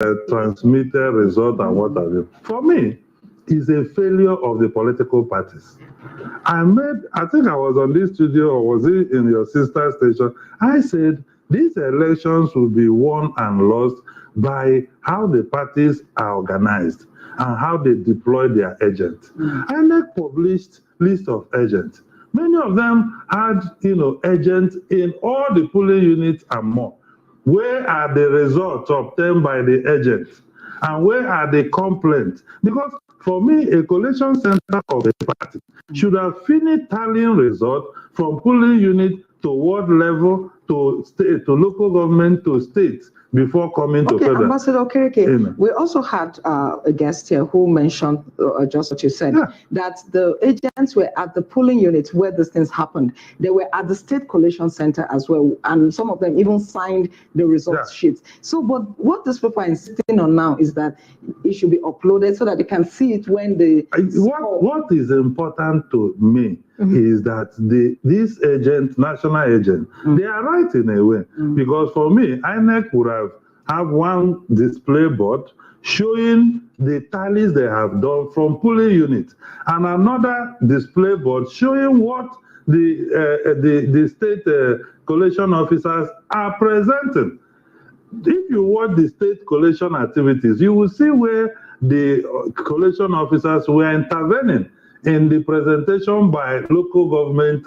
transmitted result and what have you. For me, it's a failure of the political parties. I think I was on this studio, or was it in your sister station? I said these elections will be won and lost by how the parties are organized and how they deploy their agents. INEC published list of agents. Many of them had, agents in all the polling units and more. Where are the results obtained by the agents? And where are the complaints? Because for me, a collation center of a party should have finished tallying results from polling unit to ward level, to state, to local government, to states, before coming to federal. Ambassador Okereke, we also had a guest here who mentioned just what you said, that the agents were at the polling units where these things happened. They were at the state collation center as well, and some of them even signed the results sheets. So, but what these people are insisting on now is that it should be uploaded so that they can see it when they... What is important to me is that these agents, national agents, they are right in a way. Because for me, INEC would have one display board showing the tallies they have done from polling units, and another display board showing what the state collation officers are presenting. If you watch the state collation activities, you will see where the collation officers were intervening in the presentation by local government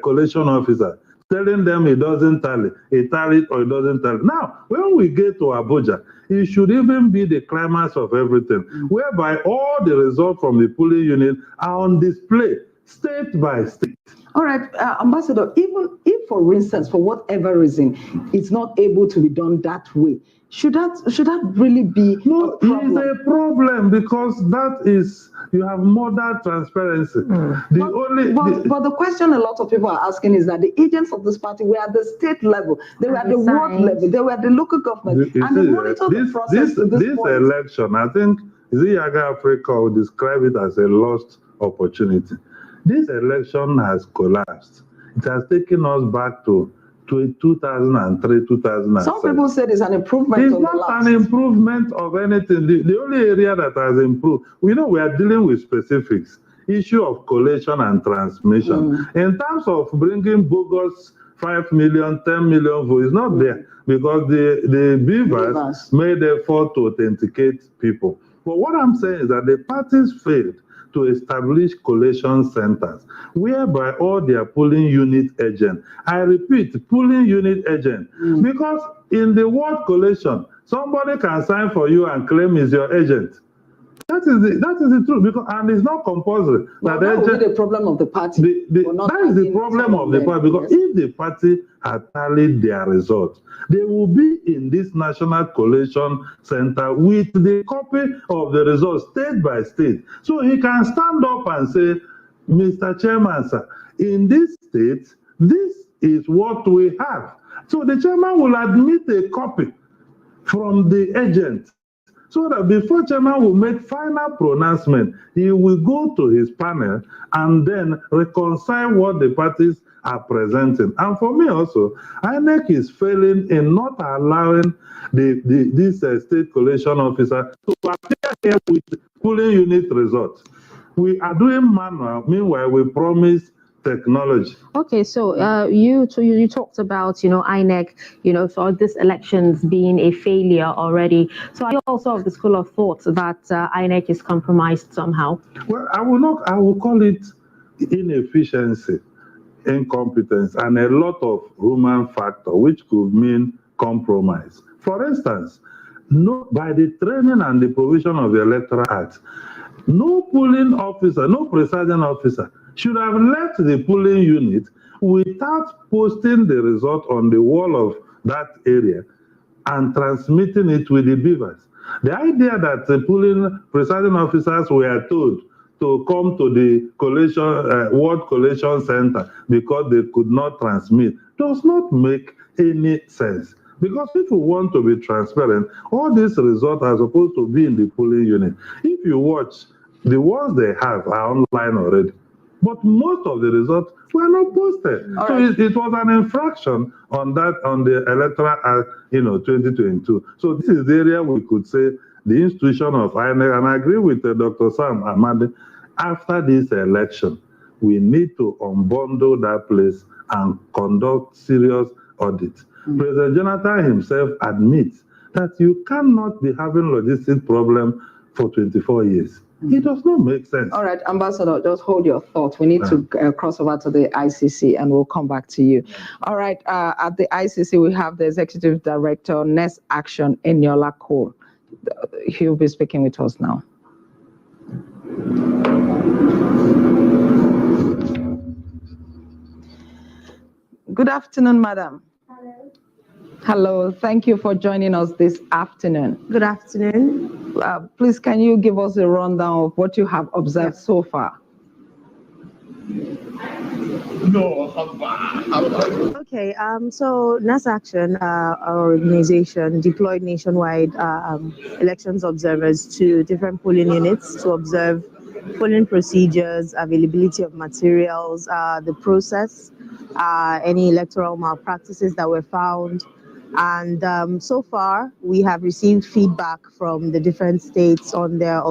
collation officers, telling them it doesn't tally, it tallied or it doesn't tally. Now, when we get to Abuja, it should even be the climax of everything, whereby all the results from the polling unit are on display, state by state. All right, Ambassador, even if, for instance, for whatever reason, it's not able to be done that way, should that really be a problem? It's a problem, because that is, you have modern transparency. But the question a lot of people are asking is that the agents of this party were at the state level, they were at the ward level, they were at the local government, and they monitor the process to this point. Election, I think, Yaga Africa will describe it as a lost opportunity. This election has collapsed. It has taken us back to 2003, 2007. Some people said it's an improvement. It's not an improvement of anything. The only area that has improved, we are dealing with specifics, issue of collation and transmission. In terms of bringing bogus 5 million, 10 million votes, it's not there, because the beavers made effort to authenticate people. But what I'm saying is that the parties failed to establish collation centers whereby all their polling unit agents, I repeat, polling unit agent, because in the word collation, somebody can sign for you and claim he's your agent. That is the truth, because, and it's not compulsory. Well, that will be the problem of the party. That is the problem of the party, because if the party had tallied their results, they will be in this national collation center with the copy of the results state by state. So he can stand up and say, Mr. Chairman, sir, in this state, this is what we have. So the chairman will admit a copy from the agent, so that before chairman will make final pronouncement, he will go to his panel and then reconcile what the parties are presenting. And for me also, INEC is failing in not allowing this state collation officer to appear here with polling unit results. We are doing manual, meanwhile we promise technology. Okay, so you talked about INEC, for this elections being a failure already. So are you also of the school of thought that INEC is compromised somehow? Well, I will call it inefficiency, incompetence, and a lot of human factor, which could mean compromise. For instance, by the training and the provision of the Electoral Act, no polling officer, no presiding officer should have left the polling unit without posting the result on the wall of that area and transmitting it with the beavers. The idea that the polling presiding officers were told to come to the collation, ward collation center because they could not transmit does not make any sense. Because if you want to be transparent, all these results are supposed to be in the polling unit. If you watch, the ones they have are online already. but most of the results were not posted. So it was an infraction on the electoral act, 2022. So this is the area we could say the institution of INEC, and I agree with Dr. Sam Amadi, after this election, we need to unbundle that place and conduct serious audits. President Jonathan himself admits that you cannot be having logistic problem for 24 years. It does not make sense. All right, Ambassador, just hold your thought. We need to cross over to the ICC and we'll come back to you. All right, at the ICC, we have the Executive Director, Next Action, Eniola Cole. He'll be speaking with us now. Good afternoon, madam. Hello. Hello, thank you for joining us this afternoon. Good afternoon. Please, can you give us a rundown of what you have observed so far? Okay, so Next Action, our organization, deployed nationwide elections observers to different polling units to observe polling procedures, availability of materials, the process, any electoral malpractices that were found. And so far, we have received feedback from the different states on their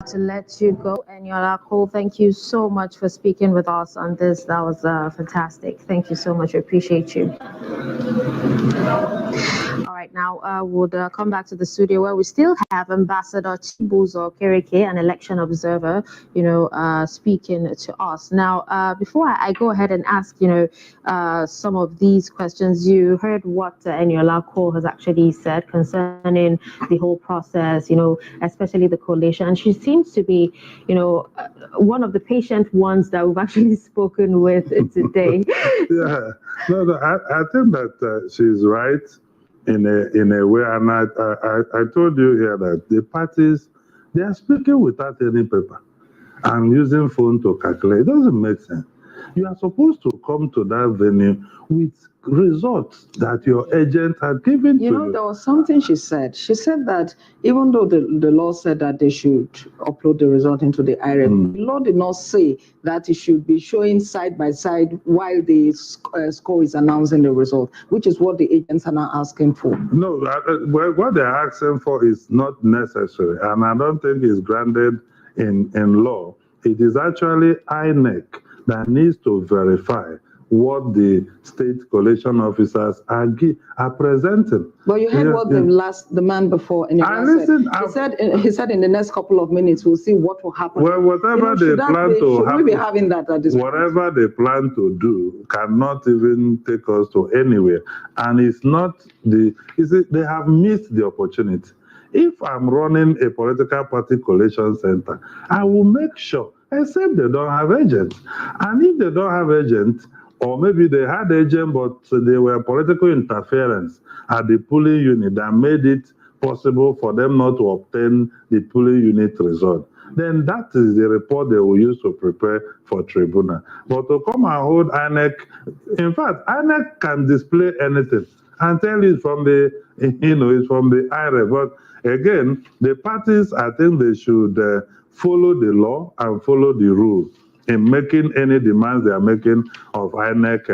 to let you go. And Cole, thank you so much for speaking with us on this. That was fantastic. Thank you so much. We appreciate you. All right, now we'll come back to the studio where we still have Ambassador Chibuzo Kereke, an election observer, speaking to us. Now, before I go ahead and ask, some of these questions, you heard what Eniola Cole has actually said concerning the whole process, especially the coalition. And she seems to be, one of the patient ones that we've actually spoken with today. Yeah, no, I think that she's right in a way, and I told you here that the parties, they are speaking without any paper and using phone to calculate. It doesn't make sense. You are supposed to come to that venue with results that your agent had given to you. There was something she said. She said that even though the law said that they should upload the result into the IREF, the law did not say that it should be showing side by side while the score is announcing the result, which is what the agents are now asking for. No, what they're asking for is not necessary, and I don't think it's granted in law. It is actually INEC that needs to verify what the state collation officers are presenting. But you heard what the man before said. He said in the next couple of minutes we'll see what will happen. Well, whatever they plan to happen, we be having that at this whatever they plan to do cannot even take us to anywhere. And it's not they have missed the opportunity. If I'm running a political party collation center, I will make sure, except they don't have agents. And if they don't have agents, or maybe they had agents, but they were political interference at the polling unit that made it possible for them not to obtain the polling unit result, then that is the report they will use to prepare for tribunal. But to come and hold INEC, in fact, INEC can display anything and tell you from the, it's from the IREF. But again, the parties, I think they should follow the law and follow the rules in making any demands they are making of INEC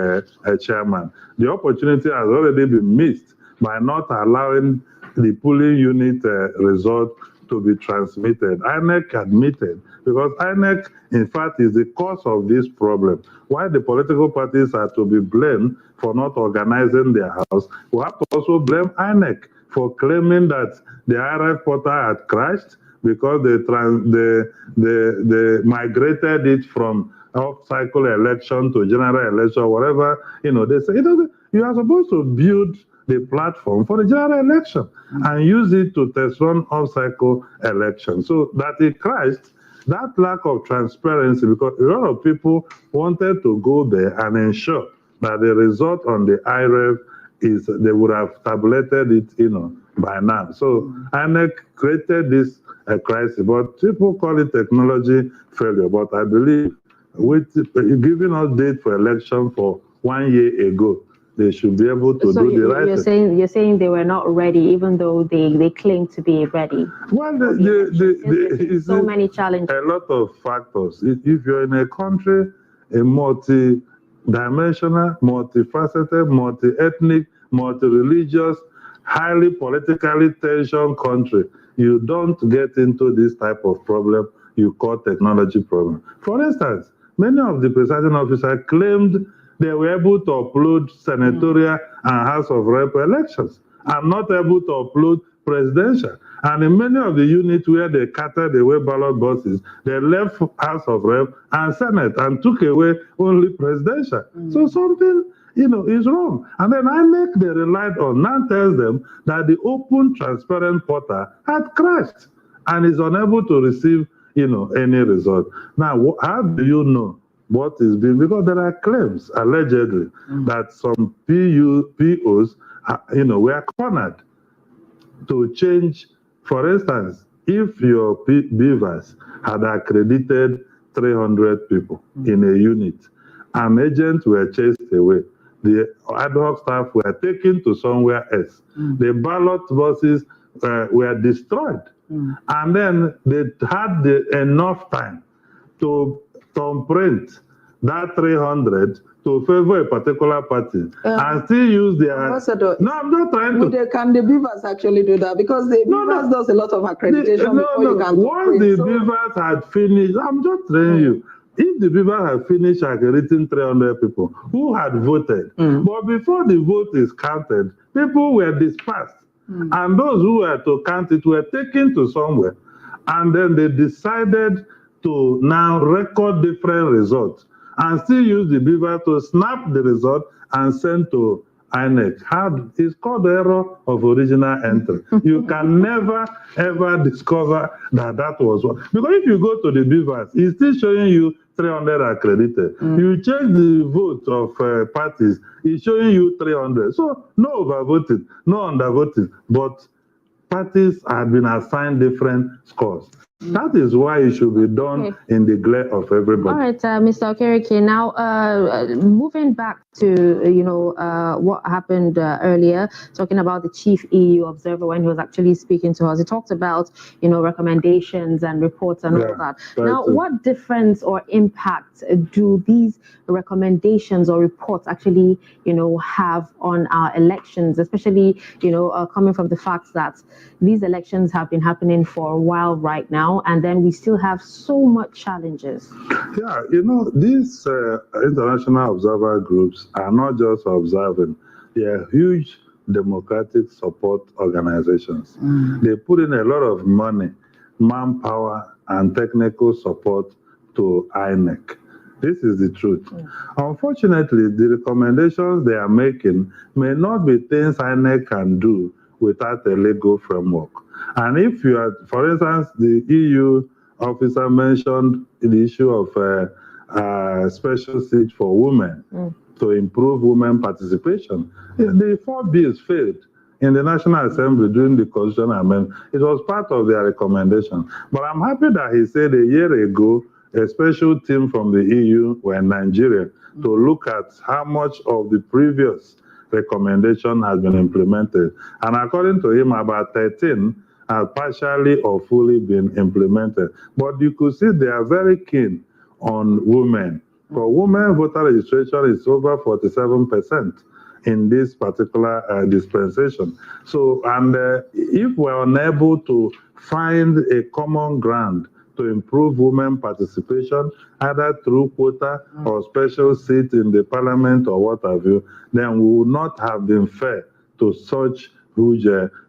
chairman. The opportunity has already been missed by not allowing the polling unit result to be transmitted. INEC admitted, because INEC, in fact, is the cause of this problem. Why the political parties are to be blamed for not organizing their house, we have to also blame INEC for claiming that the IRF portal had crashed because they migrated it from off-cycle election to general election, whatever. They say, you are supposed to build the platform for the general election and use it to test run off-cycle election. So that it crashed, that lack of transparency, because a lot of people wanted to go there and ensure that the result on the IREF is, they would have tabulated it, by now. So INEC created this crisis, but people call it technology failure. But I believe with giving us date for election for 1 year ago, they should be able to do the right thing. You're saying they were not ready, even though they claim to be ready. Well, so many challenges. A lot of factors. If you're in a country, a multi-dimensional, multifaceted, multi-ethnic, multi-religious, highly politically tensioned country, you don't get into this type of problem you call technology problem. For instance, many of the presiding officers claimed they were able to upload senatorial and House of Rep elections and not able to upload presidential. And in many of the units where they carted away ballot boxes, they left House of Rep and Senate and took away only presidential. So something is wrong. And then INEC they relied on now tells them that the open, transparent portal had crashed and is unable to receive, any result. Now, how do you know what is being? Because there are claims, allegedly, that some POs, were cornered to change. For instance, if your beavers had accredited 300 people in a unit, and agents were chased away, the ad hoc staff were taken to somewhere else. The ballot boxes were destroyed. And then they had enough time to thumbprint that 300 to favor a particular party and still use their... Ambassador, no, I'm not trying to... Can the Beavers actually do that? Because the Beavers does a lot of accreditation before you can... Once the Beavers had finished, I'm just telling you, if the Beavers had finished accrediting 300 people who had voted, but before the vote is counted, people were dispersed. And those who were to count it were taken to somewhere. And then they decided to now record different results and still use the Beaver to snap the result and send to INEC. It's called the error of original entry. You can never, ever discover that was one. Because if you go to the Beavers, it's still showing you 300 accredited. You check the vote of parties, it's showing you 300. So no overvoting, no undervoting, but parties have been assigned different scores. That is why it should be done in the glare of everybody. All right, Mr. Okereke. Now, moving back to what happened earlier, talking about the chief EU observer when he was actually speaking to us. He talked about recommendations and reports and all that. Now, what difference or impact do these recommendations or reports actually have on our elections, especially coming from the fact that these elections have been happening for a while right now? And then we still have so much challenges. Yeah, these international observer groups are not just observing, they are huge democratic support organizations. They put in a lot of money, manpower, and technical support to INEC. This is the truth. Unfortunately, the recommendations they are making may not be things INEC can do without a legal framework. And if you are, for instance, the EU officer mentioned the issue of special seat for women to improve women participation. The 4 bills failed in the National Assembly during the Constitutional Amendment. It was part of their recommendation. But I'm happy that he said a year ago, a special team from the EU were in Nigeria to look at how much of the previous recommendation has been implemented. And according to him, about 13 have partially or fully been implemented. But you could see they are very keen on women. For women, voter registration is over 47% in this particular dispensation. So, and if we're unable to find a common ground to improve women participation, either through quota or special seat in the parliament or what have you, then we would not have been fair to such huge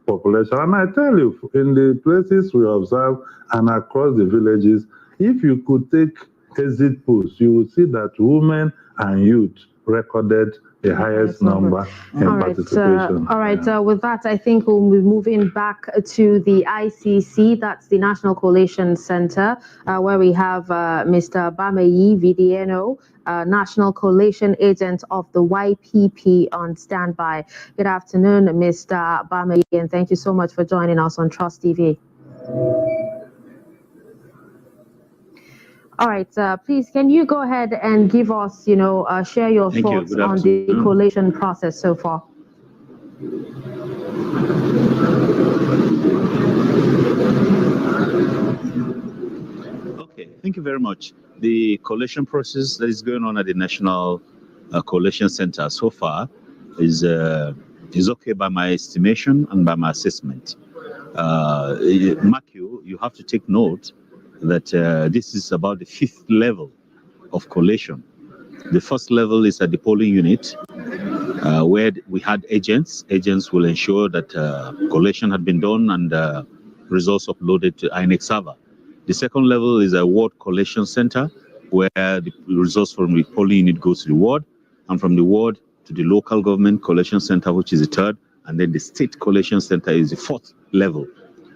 population. And I tell you, in the places we observe and across the villages, if you could take exit polls, you would see that women and youth recorded the highest number in participation. All right, with that, I think we'll be moving back to the ICC, that's the National Coalition Center, where we have Mr. Bameyi Vidieno, National Coalition Agent of the YPP on standby. Good afternoon, Mr. Bameyi, and thank you so much for joining us on Trust TV. All right, please, can you go ahead and give us, share your thoughts on the coalition process so far? Okay, thank you very much. The coalition process that is going on at the National Coalition Center so far is okay by my estimation and by my assessment. Mark, you have to take note that this is about the 5th level of coalition. The first level is at the polling unit, where we had agents. Agents will ensure that collation had been done and results uploaded to INEC server. The second level is a ward collation center, where the results from the polling unit goes to the ward, and from the ward to the local government collation center, which is the 3rd, and then the state collation center is the 4th level.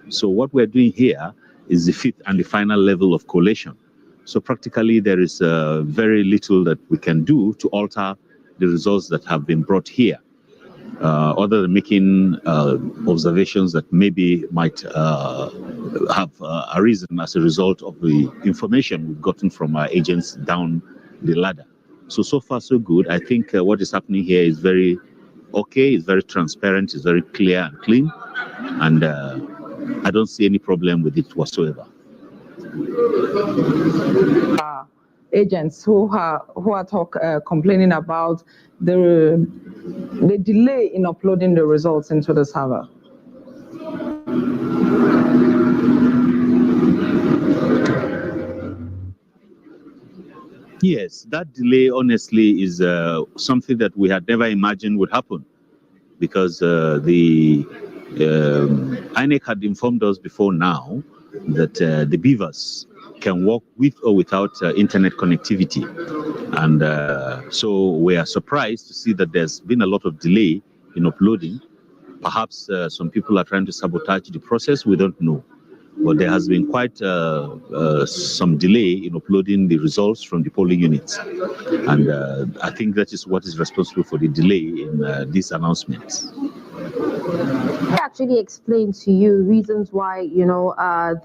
So what we're doing here is the 5th and the final level of collation. So practically there is very little that we can do to alter the results that have been brought here, other than making observations that maybe might have arisen as a result of the information we've gotten from our agents down the ladder. So far so good. I think what is happening here is very okay, it's very transparent, it's very clear and clean, and I don't see any problem with it whatsoever. agents who are complaining about the delay in uploading the results into the server? Yes, that delay honestly is something that we had never imagined would happen, because the INEC had informed us before now that the beavers can work with or without internet connectivity. And so we are surprised to see that there's been a lot of delay in uploading. Perhaps some people are trying to sabotage the process, we don't know. But there has been quite some delay in uploading the results from the polling units. And I think that is what is responsible for the delay in these announcements. I actually explained to you reasons why,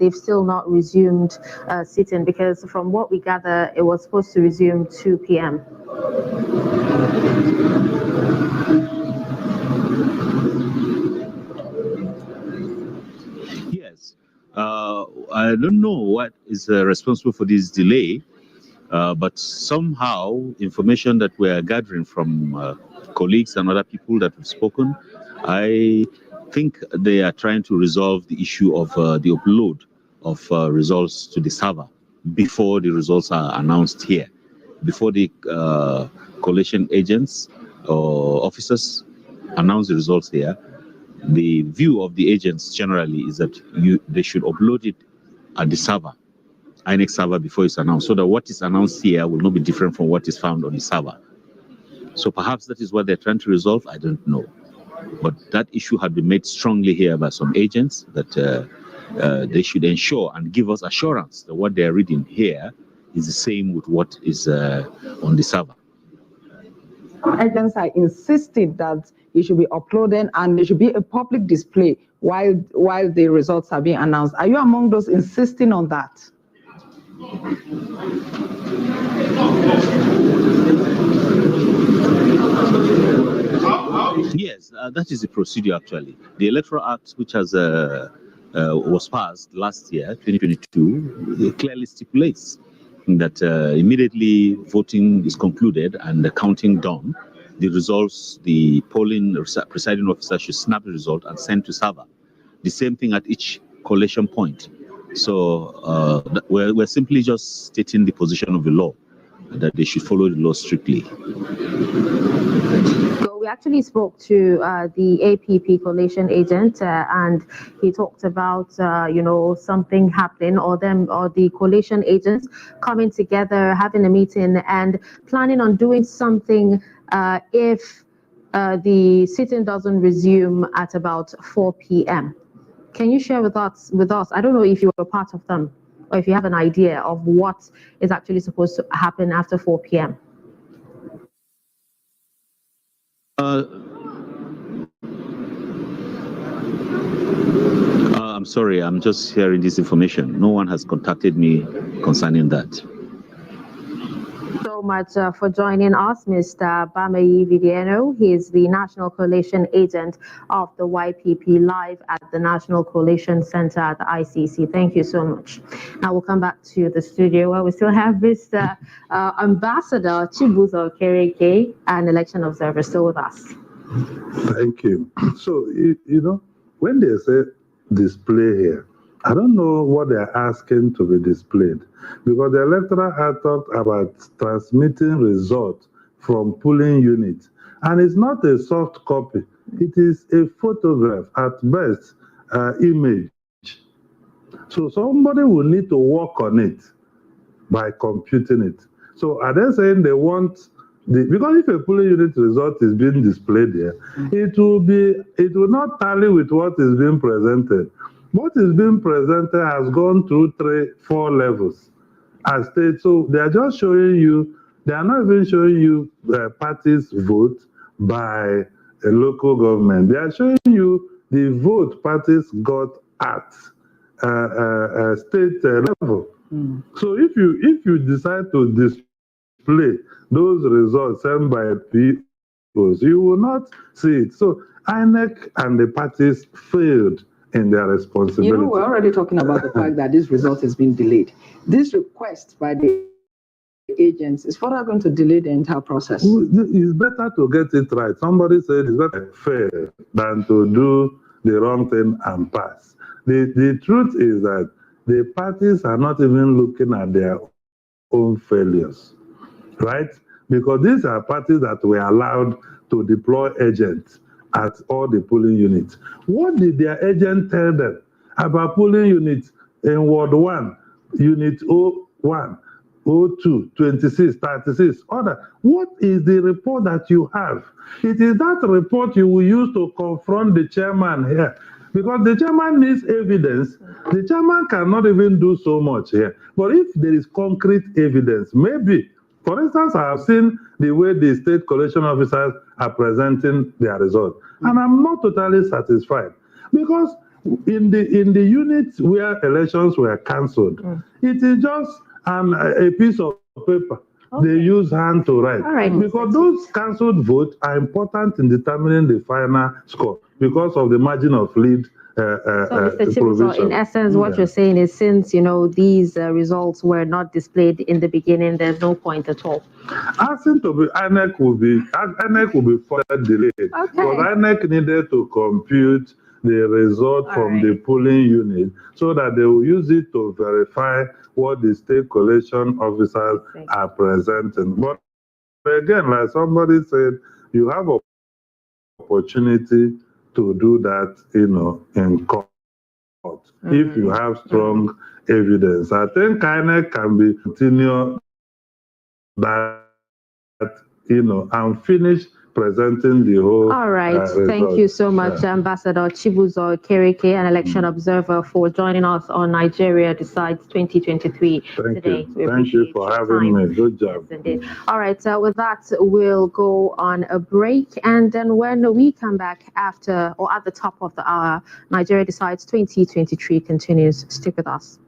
they've still not resumed sitting, because from what we gather, it was supposed to resume 2 p.m. Yes. I don't know what is responsible for this delay, but somehow information that we are gathering from colleagues and other people that have spoken, I think they are trying to resolve the issue of the upload of results to the server before the results are announced here, before the collation agents or officers announce the results here. The view of the agents generally is that they should upload it at the server, INEC server, before it's announced, so that what is announced here will not be different from what is found on the server. So perhaps that is what they're trying to resolve, I don't know. But that issue had been made strongly here by some agents, that they should ensure and give us assurance that what they're reading here is the same with what is on the server. Agents are insisting that it should be uploaded and there should be a public display while the results are being announced. Are you among those insisting on that? Yes, that is the procedure actually. The Electoral Act, which has was passed last year, 2022, clearly stipulates that immediately voting is concluded and the counting done, the results, the polling presiding officer should snap the result and send to server. The same thing at each collation point. So we're simply just stating the position of the law, that they should follow the law strictly. So we actually spoke to the APP collation agent, and he talked about something happening, or the collation agents coming together, having a meeting, and planning on doing something if the sitting doesn't resume at about 4 p.m. Can you share with us? I don't know if you were part of them, or if you have an idea of what is actually supposed to happen after 4 p.m. I'm sorry, I'm just hearing this information. No one has contacted me concerning that. So much for joining us, Mr. Bamayi Viviano. He is the National Coalition Agent of the YPP, live at the National Coalition Center at the ICC. Thank you so much. Now we'll come back to the studio where we still have Mr. Ambassador Chibuzo Kereke, an election observer, still with us. Thank you. So, when they say display here, I don't know what they're asking to be displayed, because the Electoral Act talked about transmitting results from polling units, and it's not a soft copy. It is a photograph, at best, image. So somebody will need to work on it by computing it. So are they saying they want because if a polling unit result is being displayed there, it will not tally with what is being presented. What is being presented has gone through 3-4 levels as stated. So they are just showing you, they are not even showing you parties' vote by a local government. They are showing you the vote parties got at state level. So if you decide to display those results sent by POs, you will not see it. So INEC and the parties failed in their responsibility. We're already talking about the fact that this result has been delayed. This request by the agents is further going to delay the entire process. It's better to get it right. Somebody said it's better to fail than to do the wrong thing and pass. The truth is that the parties are not even looking at their own failures, right? Because these are parties that were allowed to deploy agents at all the polling units. What did their agent tell them about polling units in Ward 1, Unit 01, 02, 26, 36, other? What is the report that you have? It is that report you will use to confront the chairman here. Because the chairman needs evidence. The chairman cannot even do so much here. But if there is concrete evidence, maybe, for instance, I have seen the way the state collection officers are presenting their results, and I'm not totally satisfied, because in the units where elections were cancelled, it is just a piece of paper. Okay. They use hand to write. All right. Because those cancelled votes are important in determining the final score because of the margin of lead. So, Mr. Chibuzo, in essence, what you're saying is, since these results were not displayed in the beginning, there's no point at all. Asking to be INEC will be further delayed. Okay. Because INEC needed to compute the result from the polling unit so that they will use it to verify what the state collection officers are presenting. But again, like somebody said, you have an opportunity to do that, in court, if you have strong evidence. I think INEC can be continue that, and finish presenting the whole. All right. Thank you so much, Ambassador Chibuzo Kereke, an election observer, for joining us on Nigeria Decides 2023 today. Thank you for having me. Good job. Yes, indeed. All right. With that, we'll go on a break. And then when we come back after or at the top of the hour, Nigeria Decides 2023 continues. Stick with us.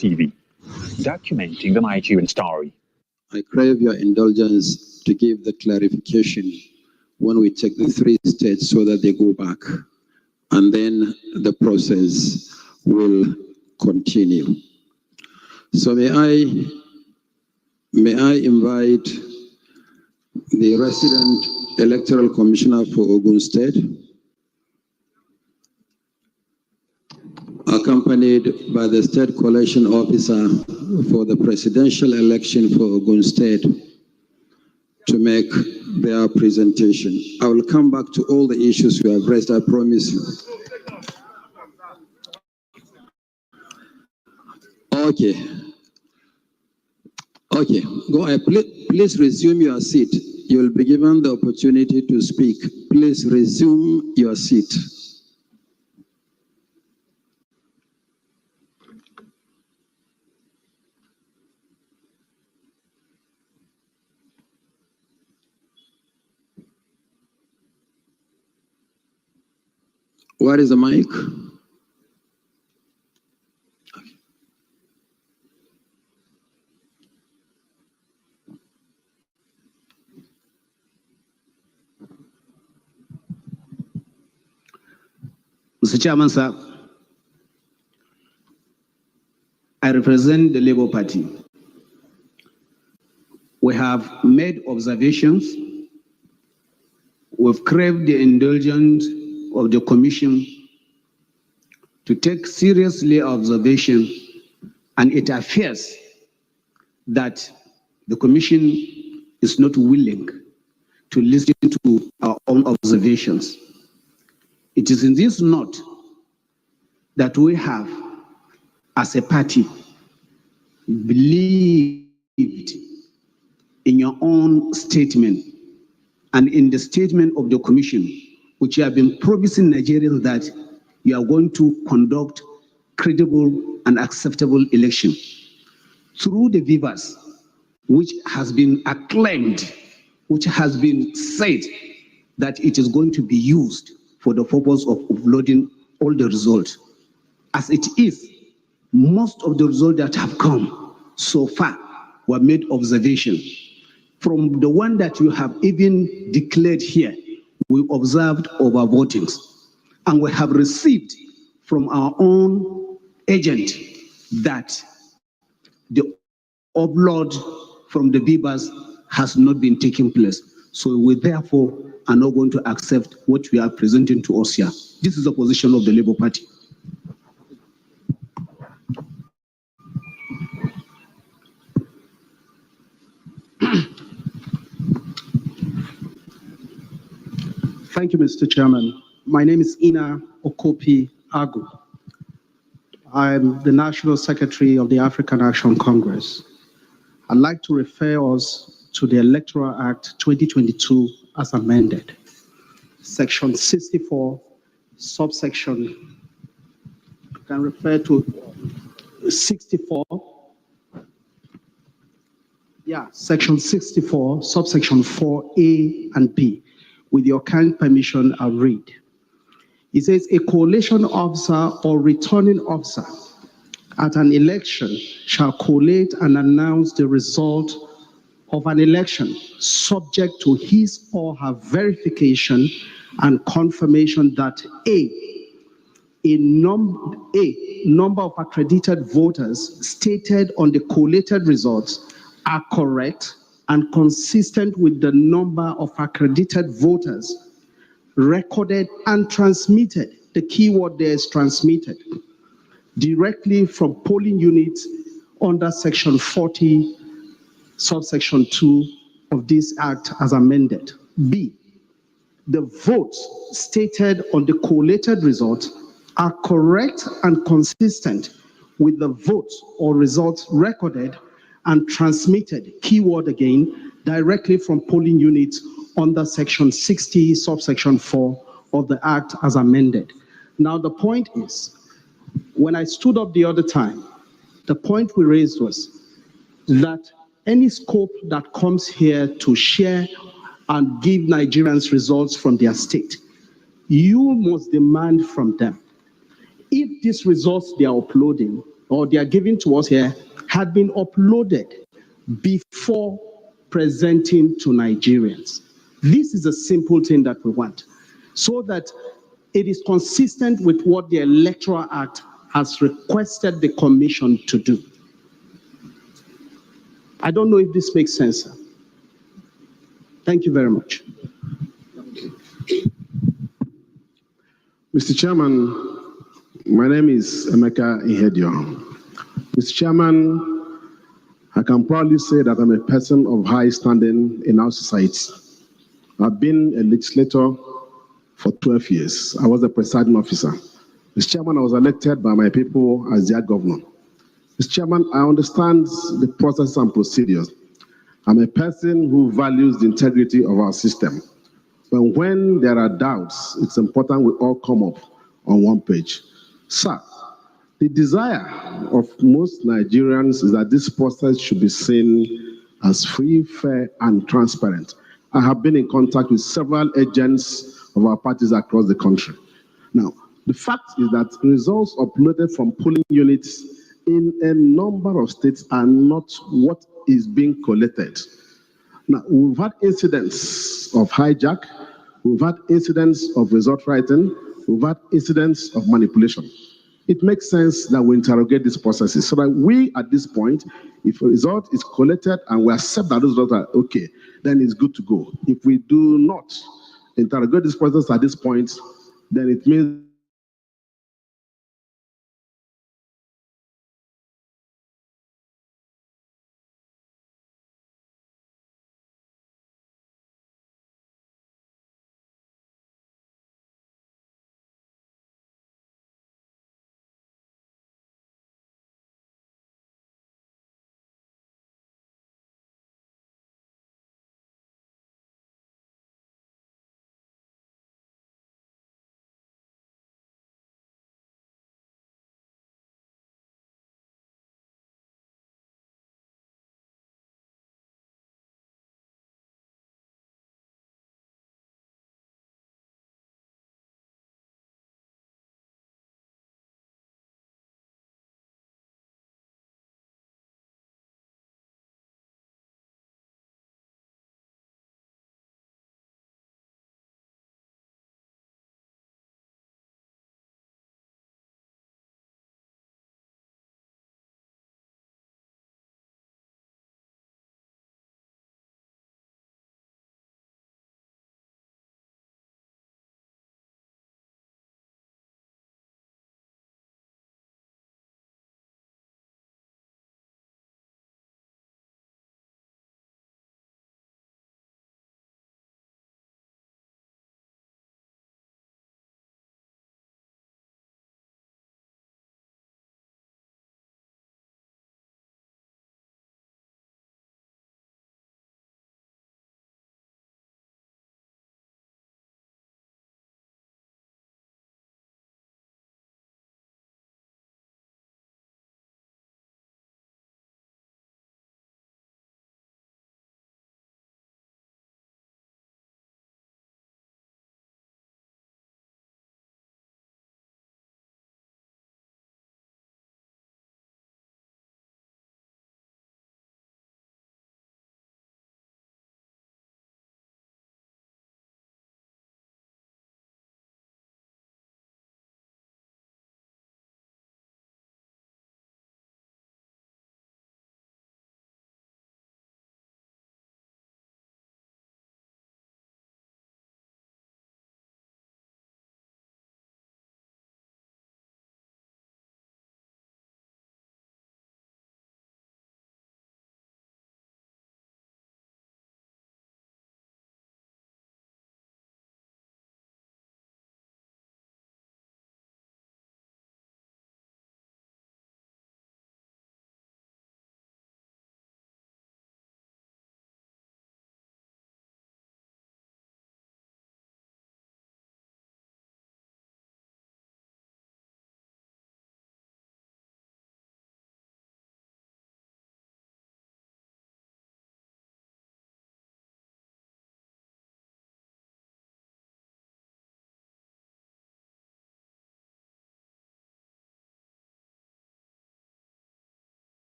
TV, documenting the Nigerian story. I crave your indulgence to give the clarification when we take the 3 states so that they go back, and then the process will continue. So may I invite the resident electoral commissioner for Ogun State, accompanied by the state collation officer for the presidential election for Ogun State, to make their presentation. I will come back to all the issues you have raised, I promise you. Okay, go ahead. Please resume your seat. You will be given the opportunity to speak. Please resume your seat. Where is the mic? Mr. Chairman, sir, I represent the Labour Party. We have made observations. We've craved the indulgence of the Commission to take seriously observation, and it appears that the Commission is not willing to listen to our own observations. It is in this note that we have, as a party, believed in your own statement and in the statement of the Commission, which you have been promising Nigerians that you are going to conduct credible and acceptable election through the Vivas, which has been acclaimed, which has been said that it is going to be used for the purpose of uploading all the results. As it is, most of the results that have come so far were made observation. From the one that you have even declared here, we observed over votings, and we have received from our own agent that the upload from the Bibas has not been taking place. So we therefore are not going to accept what we are presenting to us here. This is the position of the Labour Party. Thank you, Mr. Chairman. My name is Ina Okopi Agu. I'm the National Secretary of the African Action Congress. I'd like to refer us to the Electoral Act 2022 as amended. Section 64, subsection, you can refer to 64. Yeah, section 64, subsection 4A and B. With your kind permission, I'll read. It says, a collation officer or returning officer at an election shall collate and announce the result of an election subject to his or her verification and confirmation that a number of accredited voters stated on the collated results are correct and consistent with the number of accredited voters recorded and transmitted, the keyword there is transmitted, directly from polling units under section 40, subsection 2 of this act as amended. B, the votes stated on the collated results are correct and consistent with the votes or results recorded and transmitted, keyword again, directly from polling units under section 60, subsection 4 of the act as amended. Now the point is, when I stood up the other time, the point we raised was that any scope that comes here to share and give Nigerians results from their state, you must demand from them, if these results they are uploading or they are given to us here had been uploaded before presenting to Nigerians. This is a simple thing that we want, so that it is consistent with what the Electoral Act has requested the Commission to do. I don't know if this makes sense, sir. Thank you very much. Mr. Chairman, my name is Emeka Ihedio. Mr. Chairman, I can proudly say that I'm a person of high standing in our society. I've been a legislator for 12 years. I was a presiding officer. Mr. Chairman, I was elected by my people as their governor. Mr. Chairman, I understand the process and procedures. I'm a person who values the integrity of our system. But when there are doubts, it's important we all come up on one page. Sir, the desire of most Nigerians is that this process should be seen as free, fair, and transparent. I have been in contact with several agents of our parties across the country. Now, the fact is that results uploaded from polling units in a number of states are not what is being collected. Now, we've had incidents of hijack, we've had incidents of result writing, we've had incidents of manipulation. It makes sense that we interrogate these processes so that we, at this point, if a result is collected and we accept that those results are okay, then it's good to go. If we do not interrogate this process at this point, then it means